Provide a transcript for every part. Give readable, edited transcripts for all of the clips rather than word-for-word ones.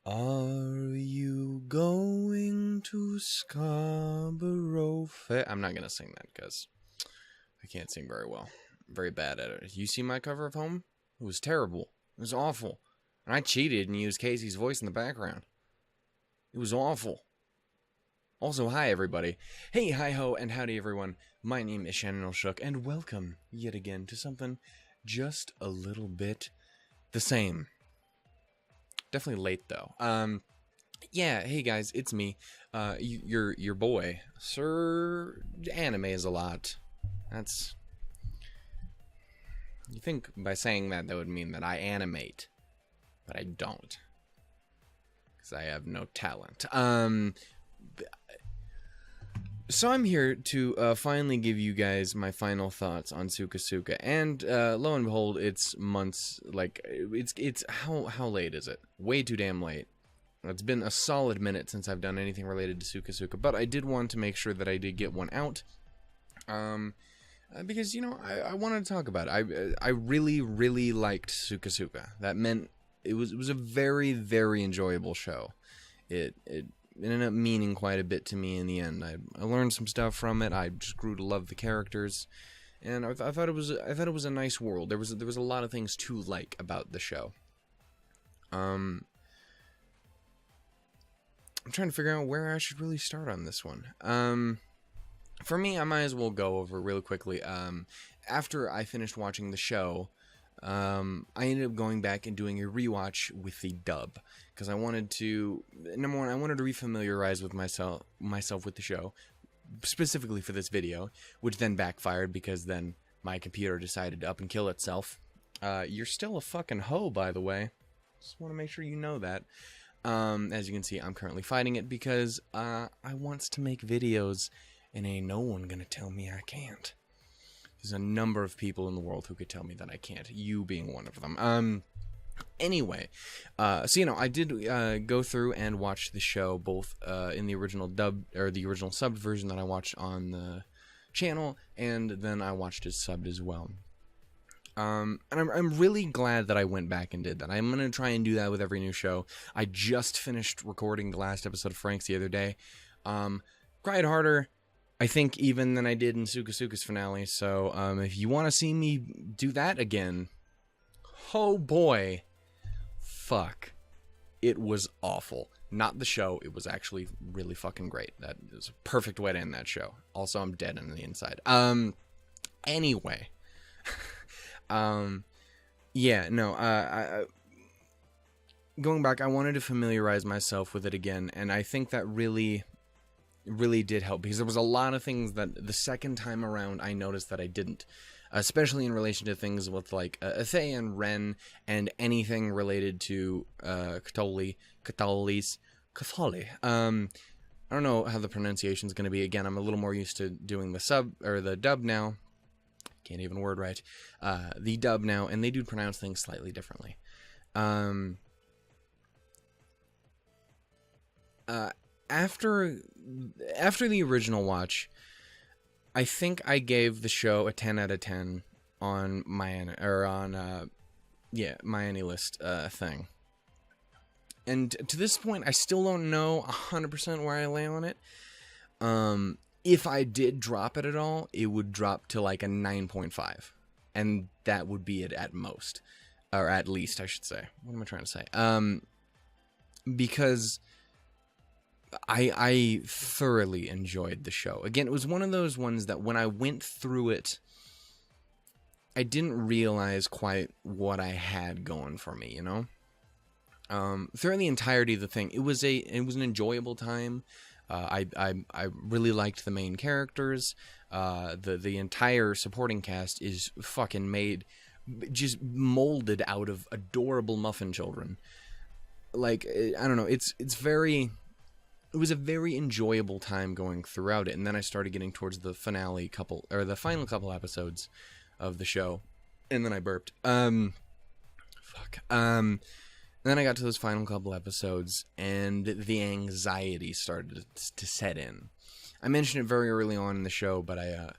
Are you going to Scarborough Fair? I'm not gonna sing that because I can't sing very well. I'm very bad at it. You see my cover of Home? It was terrible. It was awful. And I cheated and used Casey's voice in the background. It was awful. Also, hi everybody. Hey, hi-ho, and howdy everyone. My name is Shannon Shook, and welcome yet again to something just a little bit the same. Definitely late though. Yeah, hey guys, it's me. Your boy, Sir Anime is a lot. That's... You think by saying that would mean that I animate, but I don't. Because I have no talent. So I'm here to finally give you guys my final thoughts on SukaSuka, and lo and behold, it's months. Like it's how late is it? Way too damn late. It's been a solid minute since I've done anything related to SukaSuka, but I did want to make sure that I did get one out, because you know I wanted to talk about it. I really liked SukaSuka. That meant it was a very enjoyable show. It ended up meaning quite a bit to me in the end. I learned some stuff from it. I just grew to love the characters, and I thought it was a nice world. There was a lot of things to like about the show. I'm trying to figure out where I should really start on this one. For me, I might as well go over real quickly. After I finished watching the show, I ended up going back and doing a rewatch with the dub because I wanted to, number one, I wanted to refamiliarize with myself with the show, specifically for this video, which then backfired because then my computer decided to up and kill itself. You're still a fucking hoe, by the way. Just want to make sure you know that. As you can see, I'm currently fighting it because I wants to make videos, and ain't no one gonna tell me I can't. There's a number of people in the world who could tell me that I can't, you being one of them. Anyway, so you know, I did go through and watch the show both in the original dub, or the original subbed version that I watched on the channel, and then I watched it subbed as well. And I'm really glad that I went back and did that. I'm gonna try and do that with every new show. I just finished recording the last episode of Frank's the other day. Cried harder, I think, even than I did in SukaSuka's finale, so if you want to see me do that again, oh boy, fuck, it was awful. Not the show, it was actually really fucking great. That is a perfect way to end that show. Also, I'm dead on the inside. Anyway, yeah, no, going back, I wanted to familiarize myself with it again, and I think that really did help, because there was a lot of things that the second time around I noticed that I didn't, especially in relation to things with like Athe and Ren and anything related to Chtholly. I don't know how the pronunciation is going to be. Again, I'm a little more used to doing the sub or the dub now. Can't even word right. The dub now, and they do pronounce things slightly differently. After the original watch, I think I gave the show a 10 out of 10 on my my AnyList thing. And to this point, I still don't know 100% where I lay on it. If I did drop it at all, it would drop to like a 9.5, and that would be it at most, or at least, I should say. What am I trying to say? Because I thoroughly enjoyed the show. Again, it was one of those ones that when I went through it, I didn't realize quite what I had going for me, you know? Throughout the entirety of the thing, it was an enjoyable time. I really liked the main characters. The entire supporting cast is fucking made, just molded out of adorable muffin children. Like, I don't know, it was a very enjoyable time going throughout it, and then I started getting towards the final couple episodes of the show, and then I burped. Then I got to those final couple episodes, and the anxiety started to set in. I mentioned it very early on in the show, but I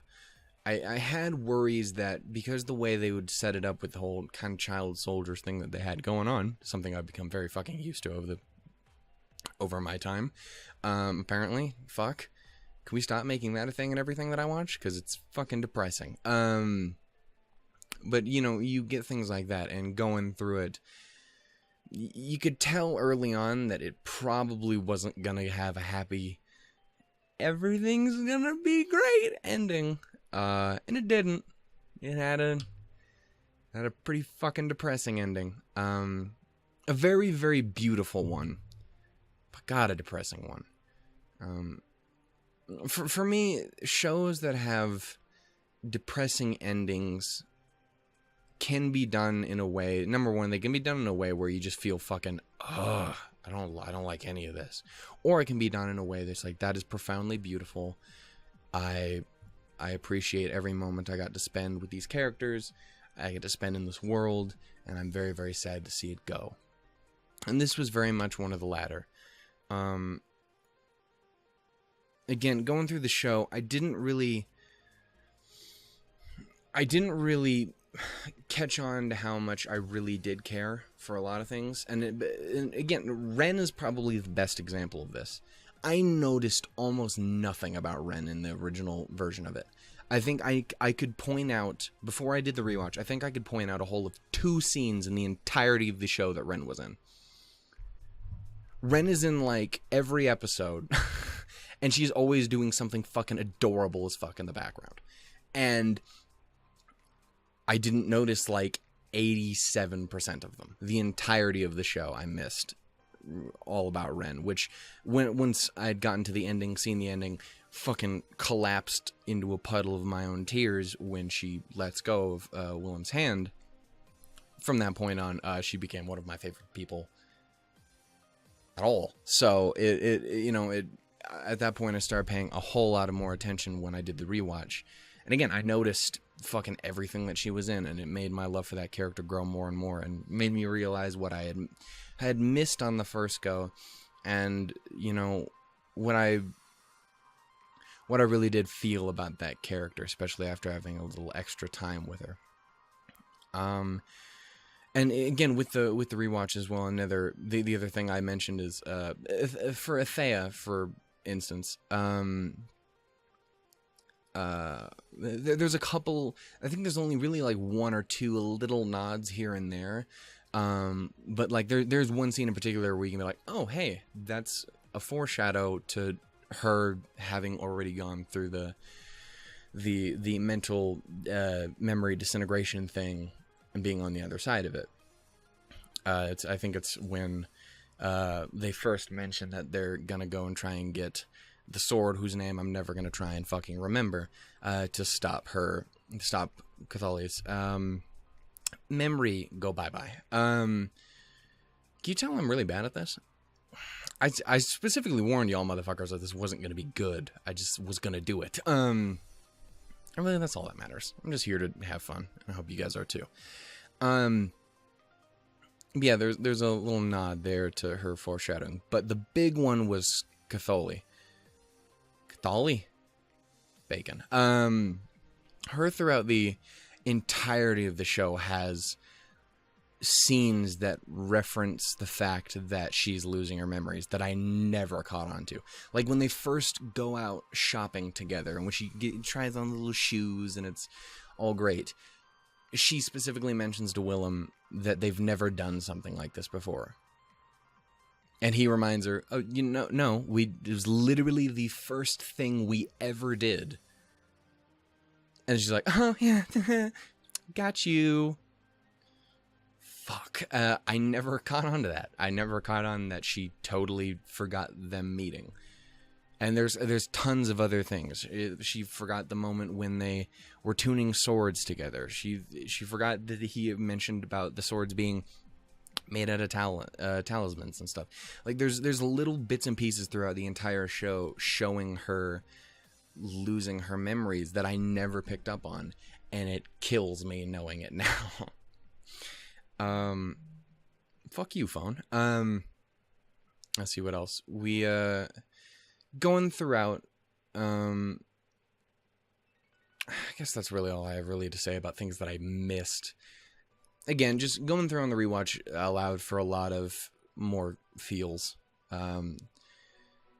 had worries that because the way they would set it up with the whole kind of child soldiers thing that they had going on, something I've become very fucking used to over the over my time. Apparently, fuck. Can we stop making that a thing in everything that I watch? Because it's fucking depressing. But, you know, you get things like that, and going through it, you could tell early on that it probably wasn't gonna have a happy, everything's gonna be great ending. And it didn't. It had a pretty fucking depressing ending. A very, very beautiful one. But God, a depressing one. For me, shows that have depressing endings can be done in a way, number one, they can be done in a way where you just feel fucking, ugh, I don't like any of this. Or it can be done in a way that's like, that is profoundly beautiful. I appreciate every moment I got to spend with these characters. I get to spend in this world, and I'm very, very sad to see it go. And this was very much one of the latter. Again, going through the show, I didn't really catch on to how much I really did care for a lot of things. And again, Ren is probably the best example of this. I noticed almost nothing about Ren in the original version of it. I think I could point out, before I did the rewatch, I think I could point out a whole of 2 scenes in the entirety of the show that Ren was in. Ren is in, like, every episode, and she's always doing something fucking adorable as fuck in the background. And I didn't notice, like, 87% of them. The entirety of the show I missed all about Ren, which, once I had gotten to the ending, seen the ending, fucking collapsed into a puddle of my own tears when she lets go of Willem's hand. From that point on, she became one of my favorite people at all. So at that point I started paying a whole lot of more attention when I did the rewatch. And again, I noticed fucking everything that she was in, and it made my love for that character grow more and more, and made me realize what I had missed on the first go, and, you know, what I really did feel about that character, especially after having a little extra time with her. And again, with the rewatch as well, the other thing I mentioned is for Athea, for instance, there's a couple, I think there's only really like 1 or 2 little nods here and there, but like there's one scene in particular where you can be like, oh hey, that's a foreshadow to her having already gone through the mental memory disintegration thing and being on the other side of it. I think it's when they first mention that they're gonna go and try and get the sword, whose name I'm never gonna try and fucking remember, to stop Chtholly's memory go bye-bye. Can you tell I'm really bad at this? I specifically warned y'all motherfuckers that this wasn't gonna be good. I just was gonna do it. Really, that's all that matters. I'm just here to have fun, and I hope you guys are too. Yeah, there's a little nod there to her foreshadowing, but the big one was Chtholly. Chtholly? Bacon. Her throughout the entirety of the show has scenes that reference the fact that she's losing her memories that I never caught on to. Like when they first go out shopping together, and when she tries on the little shoes and it's all great, she specifically mentions to Willem that they've never done something like this before. And he reminds her, oh, you know, no, it was literally the first thing we ever did. And she's like, oh, yeah, got you. Fuck. I never caught on to that. I never caught on that she totally forgot them meeting. And there's tons of other things. She forgot the moment when they were tuning swords together. She forgot that he mentioned about the swords being made out of talismans and stuff. Like there's little bits and pieces throughout the entire show showing her losing her memories that I never picked up on, and it kills me knowing it now. Fuck you, phone. Let's see what else. We going throughout, I guess that's really all I have really to say about things that I missed. Again, just going through on the rewatch allowed for a lot of more feels.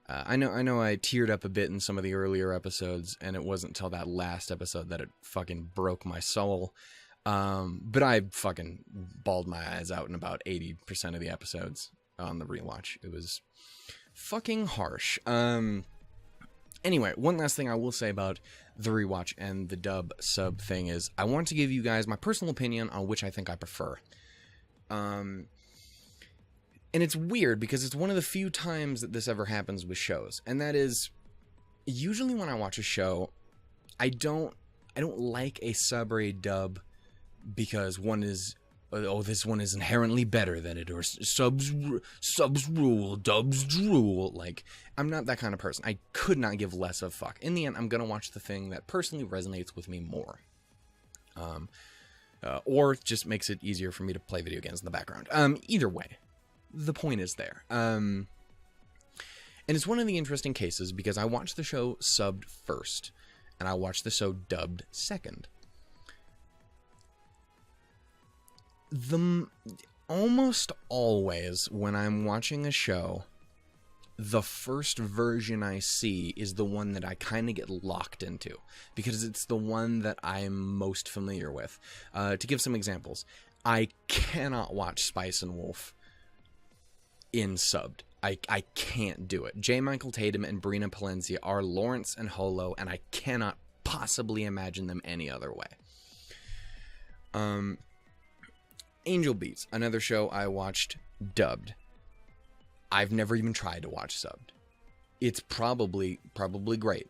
I know I teared up a bit in some of the earlier episodes, and it wasn't until that last episode that it fucking broke my soul. But I fucking bawled my eyes out in about 80% of the episodes on the rewatch. It was fucking harsh. Anyway, one last thing I will say about the rewatch and the dub sub thing is I want to give you guys my personal opinion on which I think I prefer. And it's weird because it's one of the few times that this ever happens with shows. And that is, usually when I watch a show, I don't like a sub or a dub because one is, oh, this one is inherently better than it, or subs rule, dubs drool. Like, I'm not that kind of person. I could not give less of a fuck. In the end, I'm gonna watch the thing that personally resonates with me more. Or just makes it easier for me to play video games in the background. Either way. The point is there. And it's one of the interesting cases because I watched the show subbed first, and I watched the show dubbed second. Almost always when I'm watching a show, the first version I see is the one that I kind of get locked into because it's the one that I'm most familiar with. To give some examples, I cannot watch Spice and Wolf in subbed. I can't do it. J. Michael Tatum and Brina Palencia are Lawrence and Holo, and I cannot possibly imagine them any other way. Angel Beats, another show I watched dubbed. I've never even tried to watch subbed. It's probably great.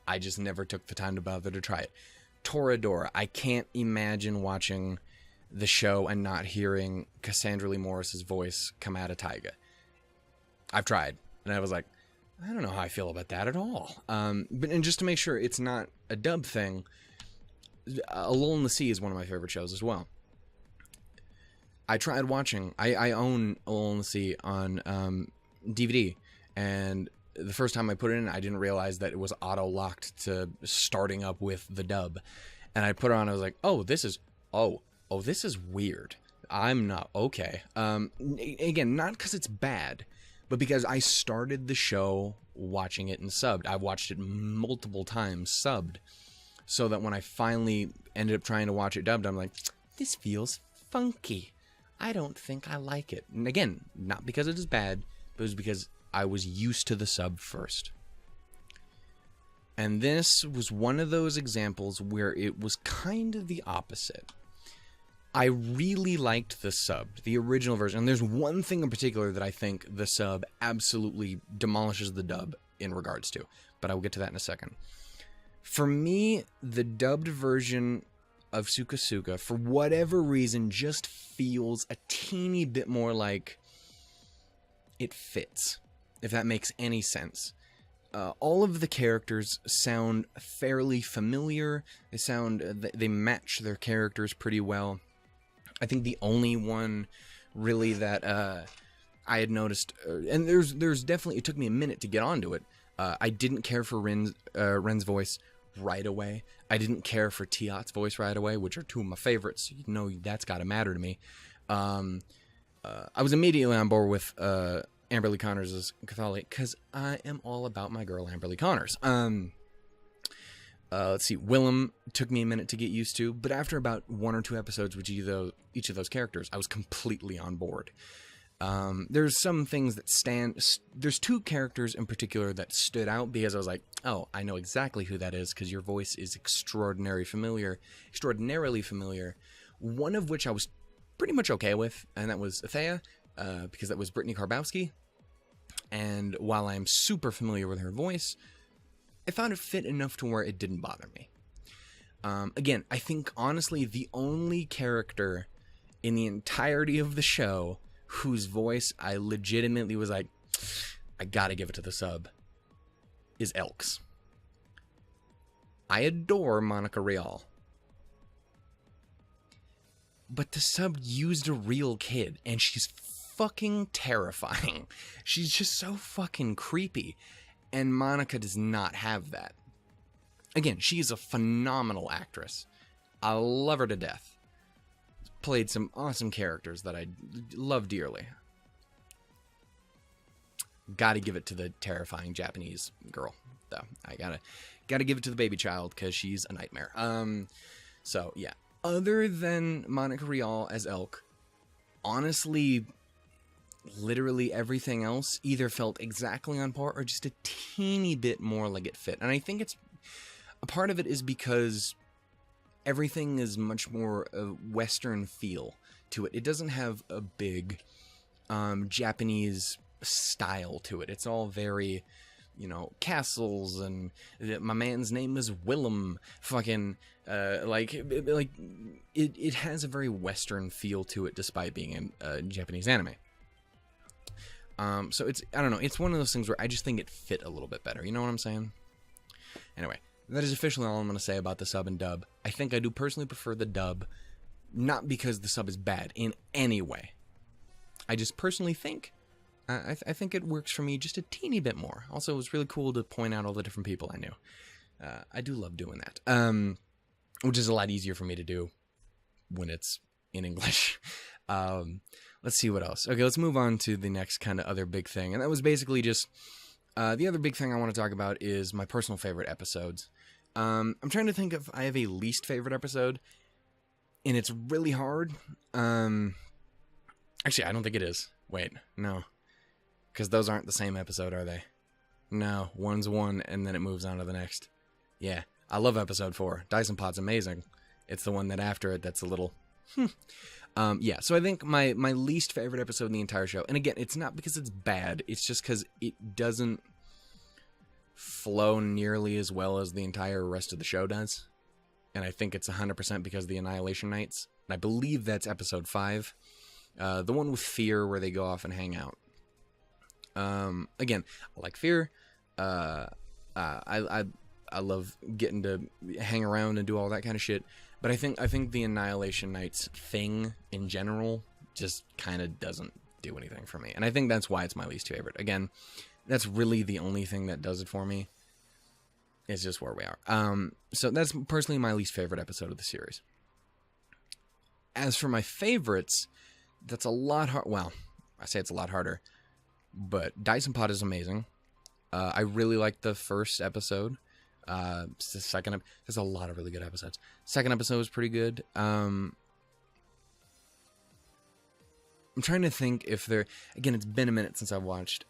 I just never took the time to bother to try it. Toradora, I can't imagine watching the show and not hearing Cassandra Lee Morris's voice come out of Taiga. I've tried, and I was like, I don't know how I feel about that at all. But just to make sure it's not a dub thing, A Lull in the Sea is one of my favorite shows as well. I tried watching. I own A Lull in the Sea on DVD, and the first time I put it in, I didn't realize that it was auto-locked to starting up with the dub. And I put it on, I was like, oh, this is weird. I'm not okay. Again, not because it's bad, but because I started the show watching it in subbed. I watched it multiple times subbed, so that when I finally ended up trying to watch it dubbed, I'm like, this feels funky. I don't think I like it. And again, not because it is bad, but it was because I was used to the sub first. And this was one of those examples where it was kind of the opposite. I really liked the sub, the original version. And there's one thing in particular that I think the sub absolutely demolishes the dub in regards to. But I will get to that in a second. For me, the dubbed version of SukaSuka, for whatever reason, just feels a teeny bit more like it fits, if that makes any sense. All of the characters sound fairly familiar. They match their characters pretty well. I think the only one really that I had noticed, and there's definitely, it took me a minute to get onto it. I didn't care for Ren's voice right away. I didn't care for Tiat's voice right away, which are two of my favorites. You know that's got to matter to me. I was immediately on board with Amberly Connors' Chtholly, because I am all about my girl Amberly Connors. Let's see, Willem took me a minute to get used to, but after about one or two episodes with each of those characters, I was completely on board. There's some things that there's two characters in particular that stood out because I was like, oh, I know exactly who that is because your voice is extraordinarily familiar. One of which I was pretty much okay with, and that was Athea, because that was Brittany Karbowski. And while I'm super familiar with her voice, I found it fit enough to where it didn't bother me. Again, I think honestly the only character in the entirety of the show whose voice I legitimately was like, I gotta give it to the sub, is Elks. I adore Monica Rial. But the sub used a real kid, and she's fucking terrifying. She's just so fucking creepy. And Monica does not have that. Again, she is a phenomenal actress. I love her to death. Played some awesome characters that I love dearly. Gotta give it to the terrifying Japanese girl, though. I gotta give it to the baby child, because she's a nightmare. So, yeah. Other than Monica Rial as Elk, honestly, literally everything else either felt exactly on par or just a teeny bit more like it fit. And I think a part of it is because everything is much more a Western feel to it. It doesn't have a big Japanese style to it. It's all very, castles, and my man's name is Willem. Fucking, it has a very Western feel to it, despite being a Japanese anime. So I don't know, it's one of those things where I just think it fit a little bit better. You know what I'm saying? Anyway, that is officially all I'm going to say about the sub and dub. I think I do personally prefer the dub, not because the sub is bad in any way. I just personally think, I think it works for me just a teeny bit more. Also, it was really cool to point out all the different people I knew. I do love doing that, which is a lot easier for me to do when it's in English. Let's see what else. Okay, let's move on to the next kind of other big thing. And that was basically just, the other big thing I want to talk about is my personal favorite episodes. I'm trying to think if I have a least favorite episode, and it's really hard. Actually, I don't think it is. Wait, no. Because those aren't the same episode, are they? No, one's one, and then it moves on to the next. Yeah, I love episode 4. Dyson Pod's amazing. It's the one that after it that's a little... yeah, so I think my least favorite episode in the entire show, and again, it's not because it's bad, it's just because it doesn't flow nearly as well as the entire rest of the show does. And I think it's 100% because of the Annihilation Nights. And I believe that's episode 5. The one with Fear, where they go off and hang out. Again, I like Fear. I love getting to hang around and do all that kind of shit. But I think the Annihilation Nights thing in general just kind of doesn't do anything for me. And I think that's why it's my least favorite. Again, that's really the only thing that does it for me. It's just where we are. So that's personally my least favorite episode of the series. As for my favorites, that's a lot hard. Well, I say it's a lot harder. But Dyson Pod is amazing. I really liked the first episode. The second, there's a lot of really good episodes. Second episode was pretty good. I'm trying to think if there... Again, it's been a minute since I've watched.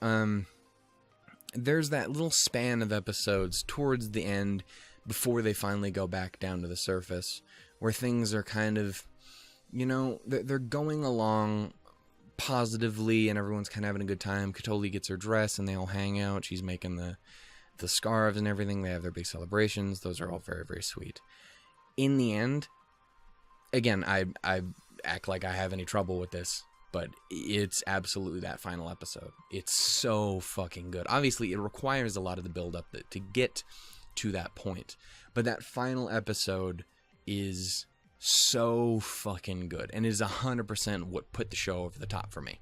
There's that little span of episodes towards the end, before they finally go back down to the surface, where things are kind of... they're going along positively, and everyone's kind of having a good time. Chtholly gets her dress, and they all hang out. She's making the scarves and everything. They have their big celebrations. Those are all very, very sweet. In the end, again, I act like I have any trouble with this, but it's absolutely that final episode. It's so fucking good. Obviously, it requires a lot of the build-up to get to that point, but that final episode is so fucking good, and is 100% what put the show over the top for me.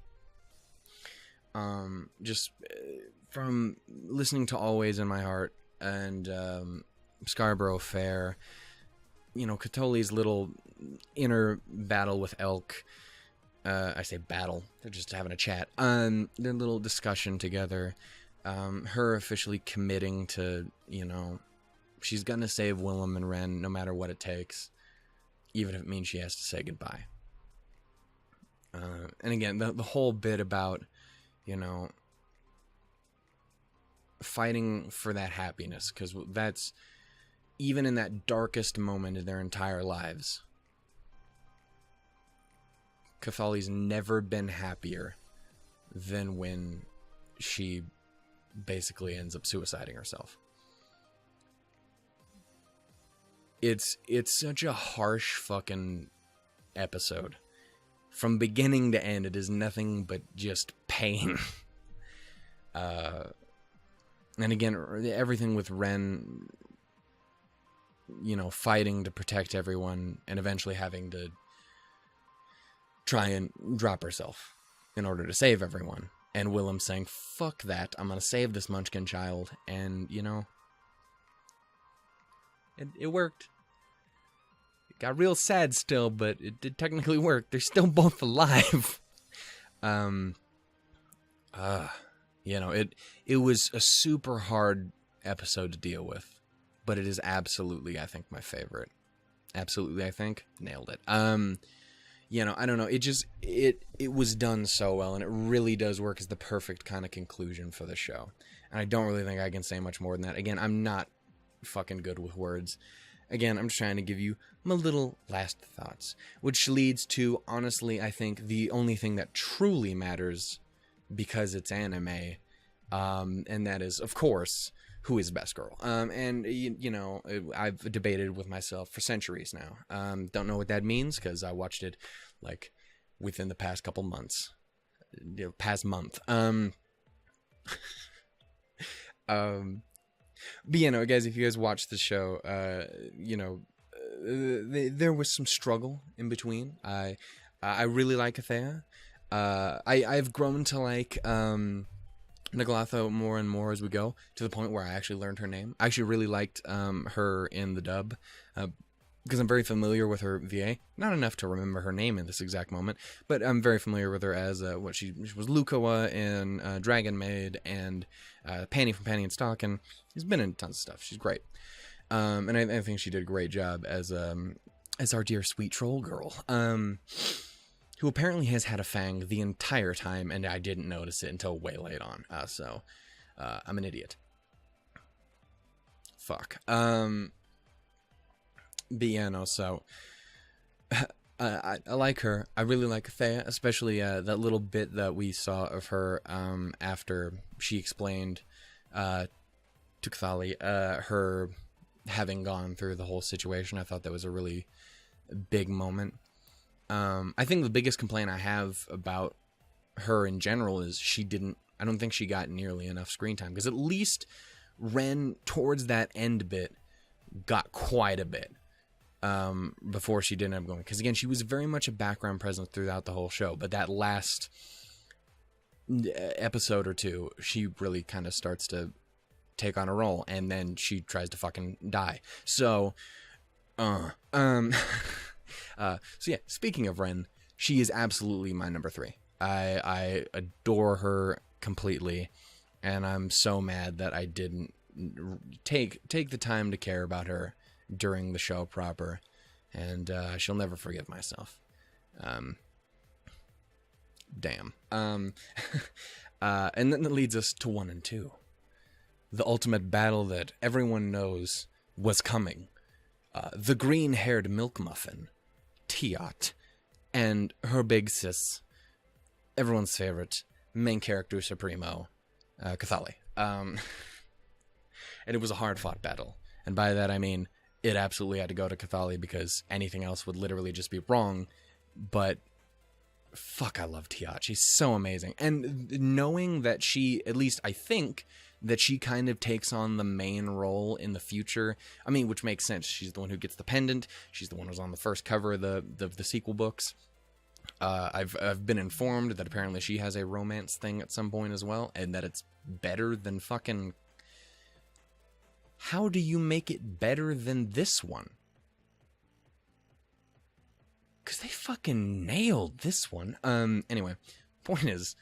Just from listening to Always in My Heart and Scarborough Fair, Chtholly's little inner battle with Elk. I say battle, they're just having a chat. Their little discussion together. Her officially committing to, she's gonna save Willem and Ren no matter what it takes, even if it means she has to say goodbye. And again, the whole bit about, fighting for that happiness, because that's, even in that darkest moment in their entire lives, Chtholly's never been happier than when she basically ends up suiciding herself. It's such a harsh fucking episode. From beginning to end, it is nothing but just pain. And again, everything with Ren, fighting to protect everyone and eventually having to try and drop herself in order to save everyone. And Willem saying, fuck that, I'm gonna save this Munchkin child. And, it worked. It got real sad still, but it did technically work. They're still both alive. You know, it was a super hard episode to deal with, but it is absolutely, I think, my favorite. Absolutely, I think. Nailed it. You know, I don't know. It was done so well, and it really does work as the perfect kind of conclusion for the show. And I don't really think I can say much more than that. Again, I'm not fucking good with words. Again, I'm just trying to give you my little last thoughts, which leads to, honestly, I think the only thing that truly matters because it's anime, and that is, of course, who is best girl. And, you know, I've debated with myself for centuries now. Don't know what that means because I watched it, like, within the past couple months. Past month. But, you know, guys, if you guys watch the show, you know, there was some struggle in between. I really like Athea. I've grown to like Naglatho more and more as we go, to the point where I actually learned her name. I actually really liked her in the dub, because I'm very familiar with her VA. Not enough to remember her name in this exact moment, but I'm very familiar with her as what she was Lukoa in Dragon Maid and Panty from Panty and Stockin'. She's been in tons of stuff. She's great, and I think she did a great job as our dear sweet troll girl, who apparently has had a fang the entire time, and I didn't notice it until way late on. So I'm an idiot. Fuck. But yeah, no, so I like her. I really like Thea, especially that little bit that we saw of her after she explained to Chtholly her having gone through the whole situation. I thought that was a really big moment. I think the biggest complaint I have about her in general is I don't think she got nearly enough screen time, because at least Ren, towards that end bit, got quite a bit before she didn't end up going. Because again, she was very much a background presence throughout the whole show, but that last episode or two, she really kind of starts to take on a role, and then she tries to fucking die. So, so yeah, speaking of Ren, she is absolutely my number 3. I adore her completely, and I'm so mad that I didn't take the time to care about her during the show proper, and she'll never forgive myself. Damn. And then that leads us to 1 and 2. The ultimate battle that everyone knows was coming. The green-haired milk muffin, Tiat, and her big sis, everyone's favorite, main character supremo, Chtholly. And it was a hard-fought battle. And by that I mean, it absolutely had to go to Chtholly, because anything else would literally just be wrong. But fuck, I love Tiat. She's so amazing. And knowing that she, at least I think, that she kind of takes on the main role in the future. I mean, which makes sense. She's the one who gets the pendant. She's the one who's on the first cover of the sequel books. I've been informed that apparently she has a romance thing at some point as well, and that it's better than fucking... How do you make it better than this one? Because they fucking nailed this one. Anyway, point is,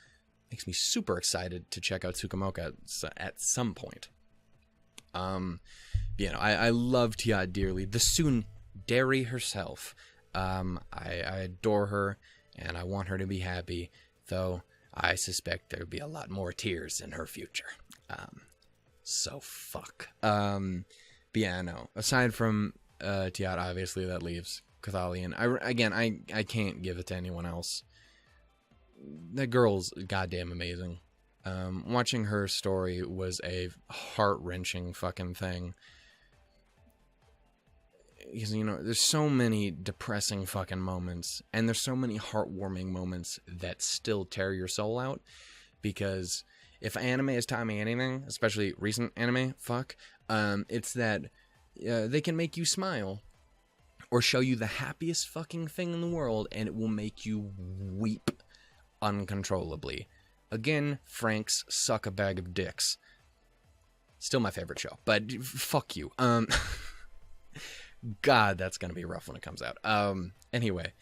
makes me super excited to check out SukaMoka at some point. You know, I love Tiat dearly. The tsundere herself. I adore her, and I want her to be happy, though I suspect there'll be a lot more tears in her future. So fuck. But yeah, no. Aside from Tiat, obviously, that leaves Chtholly, and I can't give it to anyone else. That girl's goddamn amazing. Watching her story was a heart-wrenching fucking thing. Because, you know, there's so many depressing fucking moments, and there's so many heartwarming moments that still tear your soul out. Because if anime has taught me anything, especially recent anime, it's that they can make you smile, or show you the happiest fucking thing in the world, and it will make you weep uncontrollably. Again, Frank's Suck a Bag of Dicks. Still my favorite show, but fuck you. God, that's gonna be rough when it comes out. Anyway,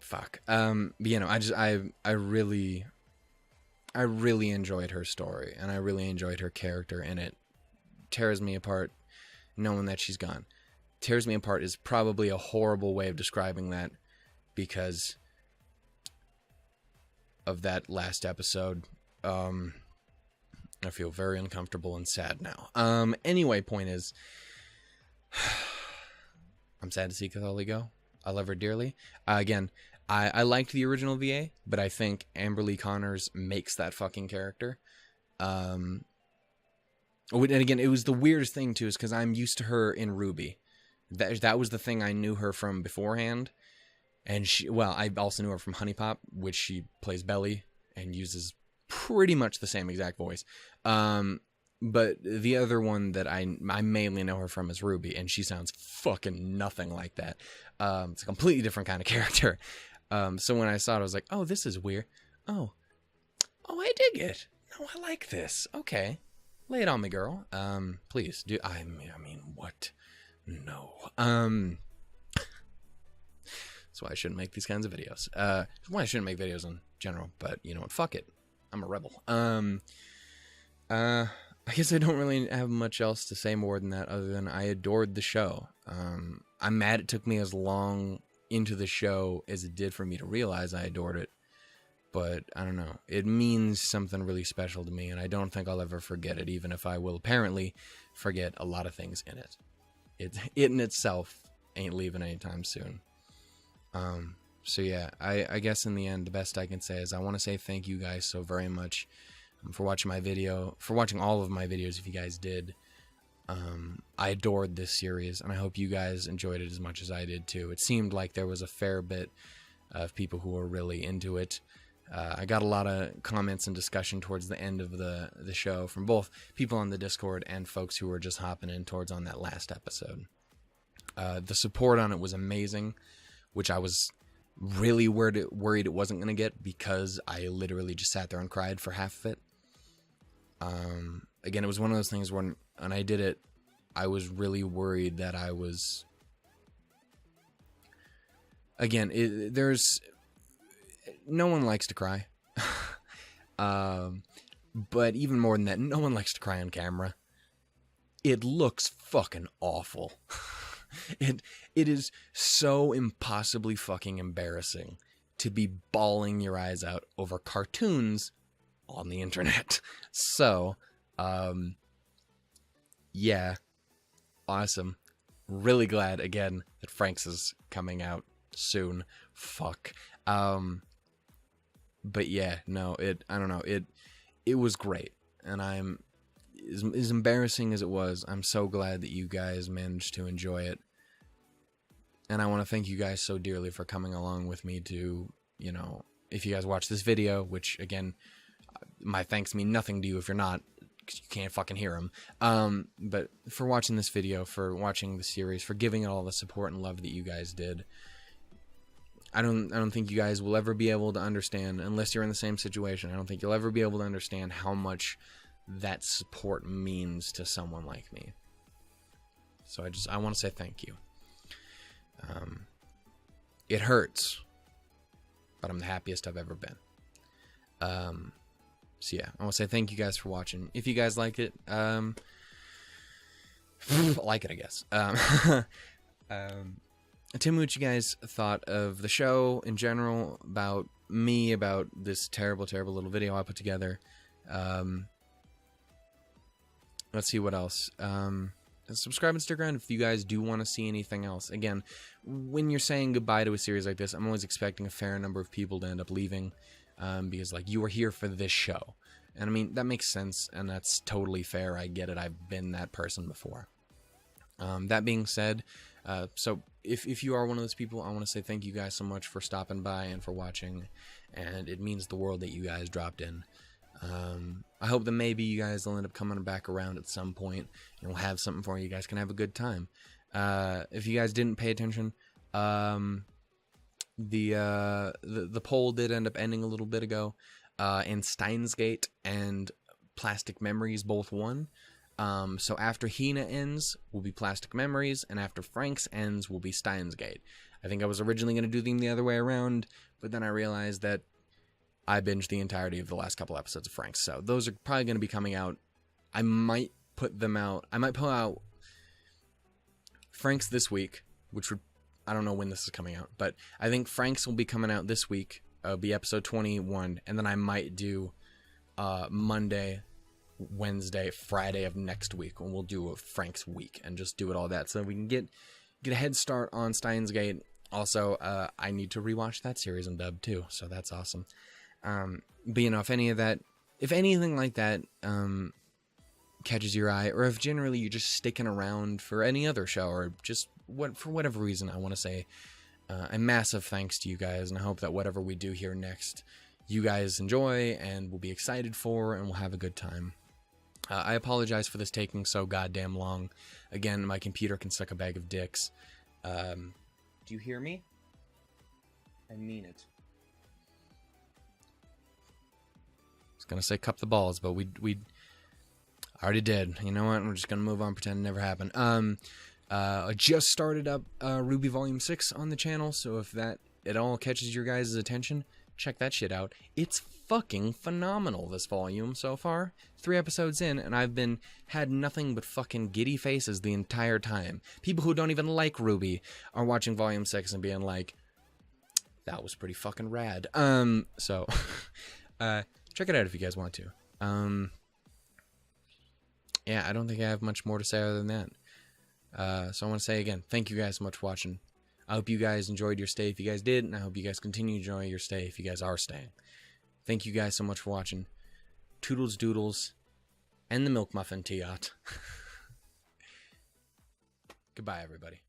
fuck. You know, I really enjoyed her story, and I really enjoyed her character, and it tears me apart knowing that she's gone. Tears me apart is probably a horrible way of describing that, because of that last episode. I feel very uncomfortable and sad now. Anyway, point is, I'm sad to see Chtholly go. I love her dearly. Again, I liked the original VA, but I think Amberly Connors makes that fucking character. And again, it was the weirdest thing too, is because I'm used to her in Ruby. That was the thing I knew her from beforehand. And I also knew her from Honey Pop, which she plays Belly and uses pretty much the same exact voice. But the other one that I mainly know her from is Ruby, and she sounds fucking nothing like that. It's a completely different kind of character. So when I saw it, I was like, oh, this is weird. Oh, I dig it. No, I like this. Okay. Lay it on me, girl. Please do. I mean, what? No. That's why I shouldn't make these kinds of videos. Why I shouldn't make videos in general, but you know what? Fuck it. I'm a rebel. I guess I don't really have much else to say more than that, other than I adored the show. I'm mad it took me as long into the show as it did for me to realize I adored it. But I don't know. It means something really special to me, and I don't think I'll ever forget it, even if I will apparently forget a lot of things in it. It in itself ain't leaving anytime soon. So yeah, I guess in the end, the best I can say is I want to say thank you guys so very much for watching my video, for watching all of my videos if you guys did. I adored this series, and I hope you guys enjoyed it as much as I did too. It seemed like there was a fair bit of people who were really into it. I got a lot of comments and discussion towards the end of the show from both people on the Discord and folks who were just hopping in towards on that last episode. The support on it was amazing, which I was really worried it wasn't going to get, because I literally just sat there and cried for half of it. Again, it was one of those things when I did it, I was really worried that I was... Again, there's... No one likes to cry. But even more than that, no one likes to cry on camera. It looks fucking awful. It is so impossibly fucking embarrassing to be bawling your eyes out over cartoons on the internet. So, yeah, awesome. Really glad again that Frank's is coming out soon. Fuck. But yeah, no, I don't know. It was great, and I'm as embarrassing as it was, I'm so glad that you guys managed to enjoy it. And I want to thank you guys so dearly for coming along with me to, you know, if you guys watch this video, which, again, my thanks mean nothing to you if you're not, because you can't fucking hear them. But for watching this video, for watching the series, for giving it all the support and love that you guys did. I don't think you guys will ever be able to understand, unless you're in the same situation, I don't think you'll ever be able to understand how much that support means to someone like me. So I want to say thank you. It hurts, but I'm the happiest I've ever been. So yeah, I want to say thank you guys for watching. If you guys like it, like it, I guess. Tell me what you guys thought of the show in general, about me, about this terrible, terrible little video I put together. Let's see what else. Subscribe and stick around if you guys do want to see anything else. Again, when you're saying goodbye to a series like this, I'm always expecting a fair number of people to end up leaving, because, like, you were here for this show. And, I mean, that makes sense, and that's totally fair. I get it. I've been that person before. That being said, so if you are one of those people, I want to say thank you guys so much for stopping by and for watching, and it means the world that you guys dropped in. I hope that maybe you guys will end up coming back around at some point, and we'll have something for you. You guys can have a good time. If you guys didn't pay attention, the poll did end up ending a little bit ago, and Steins Gate and Plastic Memories both won. So after Hina ends will be Plastic Memories, and after Frank's ends will be Steins Gate. I think I was originally going to do them the other way around, but then I realized that I binged the entirety of the last couple episodes of Frank's. So those are probably going to be coming out. I might put them out. I might pull out Frank's this week, which would, I don't know when this is coming out, but I think Frank's will be coming out this week. It'll be episode 21, and then I might do Monday, Wednesday, Friday of next week, and we'll do a Frank's week and just do it all that so we can get a head start on Steins Gate. Also, I need to rewatch that series in dub too, so that's awesome. But you know, if anything like that catches your eye, or if generally you're just sticking around for any other show, or just for whatever reason, I want to say a massive thanks to you guys, and I hope that whatever we do here next, you guys enjoy and will be excited for, and we'll have a good time. I apologize for this taking so goddamn long. Again, my computer can suck a bag of dicks. Do you hear me? I mean it. I was gonna say cup the balls, but we already did. You know what? We're just gonna move on, pretend it never happened. I just started up Ruby Volume 6 on the channel, so if that at all catches your guys' attention, check that shit out. It's fucking phenomenal, this volume so far. 3 episodes in, and I've had nothing but fucking giddy faces the entire time. People who don't even like Ruby are watching Volume 6 and being like, that was pretty fucking rad. So, check it out if you guys want to. Yeah, I don't think I have much more to say other than that. So I want to say again, thank you guys so much for watching. I hope you guys enjoyed your stay if you guys did, and I hope you guys continue to enjoy your stay if you guys are staying. Thank you guys so much for watching. Toodles doodles, and the milk muffin teot. Goodbye, everybody.